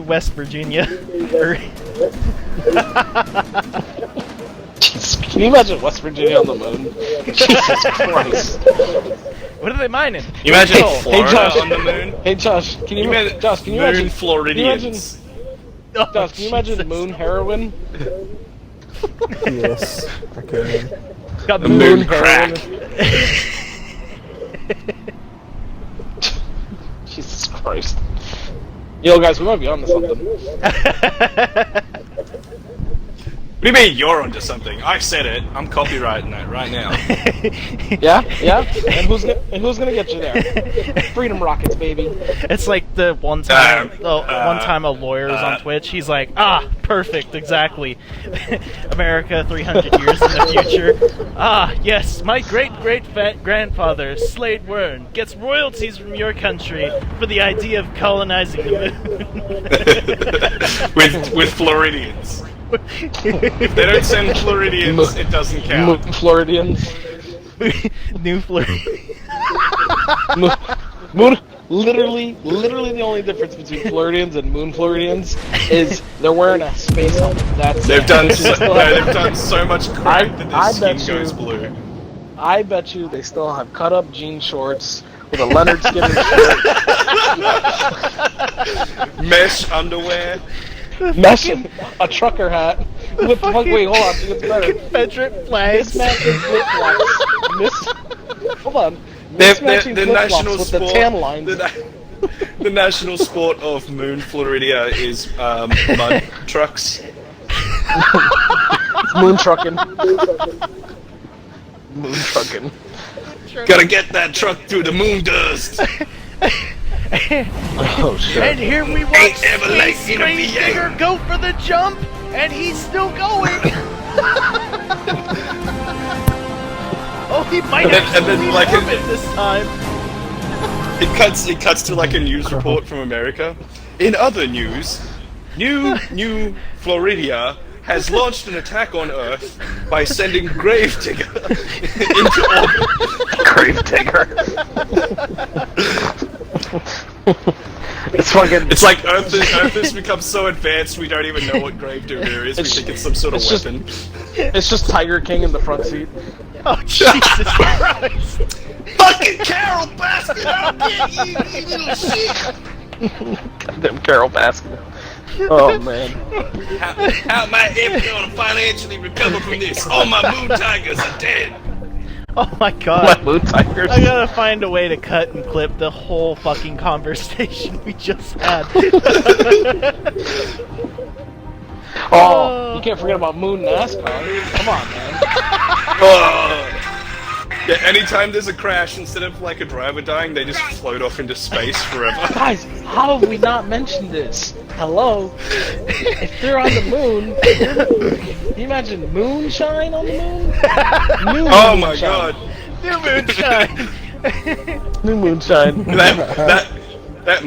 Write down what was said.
West Virginia. Jesus, can you imagine West Virginia on the moon? Jesus Christ. What are they mining? You imagine Florida Josh. on the moon? Hey Josh, can you imagine? Josh, can you moon imagine? Floridians. Oh, Josh, can you imagine moon heroin? Yes, I can. Got The moon crack. Jesus Christ. Yo, guys, we might be onto something. What do you mean you're onto something? I said it. I'm copywriting that right now. Yeah, yeah. And who's gonna get you there? Freedom rockets, baby. It's like the one time, a lawyer was on Twitch. He's like, perfect, exactly. America 300 years in the future. Yes, my great-great-grandfather, Slade Wern, gets royalties from your country for the idea of colonizing the moon. with Floridians. If they don't send Floridians, it doesn't count. Floridians. New Floridians. Moon. Literally the only difference between Floridians and Moon Floridians is they're wearing a space helmet. That's They've it. done so much crap that their skin goes blue. I bet you they still have cut up jean shorts with a Leonard Skinner shirt. Mesh underwear. Mesh, a trucker hat. Wait, hold on, it's better. Confederate flags. Mismatching flip-flops. Hold on. The Mismatching national flip-flops with sport. the tan lines. The national sport of Moon Floridia is mud trucks. It's moon trucking. Moon trucking. Gotta get that truck through the moon dust. Oh shit. And here we watch Ain't ever late Space in a Grave VA. Digger go for the jump, and he's still going. Oh, he might actually be like orbit this time. It cuts to like a news report from America. In other news, New Floridia has launched an attack on Earth by sending Gravedigger into orbit. Gravedigger. It's fucking. It's like Earth has become so advanced we don't even know what Gravedigger is. We think it's some sort of weapon. It's just Tiger King in the front seat. Oh, Jesus Christ. Fucking Carol Baskin, I'll get you little shit! Goddamn Carol Baskin. Oh man. How am I ever gonna financially recover from this? All my moon tigers are dead! Oh my God. My moon tigers. I gotta find a way to cut and clip the whole fucking conversation we just had. Oh, you can't forget about Moon NASCAR. Come on, man. Yeah, anytime there's a crash, instead of like a driver dying, they just float off into space forever. Guys, how have we not mentioned this? Hello? If they're on the moon, can you imagine moonshine on the moon? New Oh moonshine. my God! New moonshine. New moonshine. That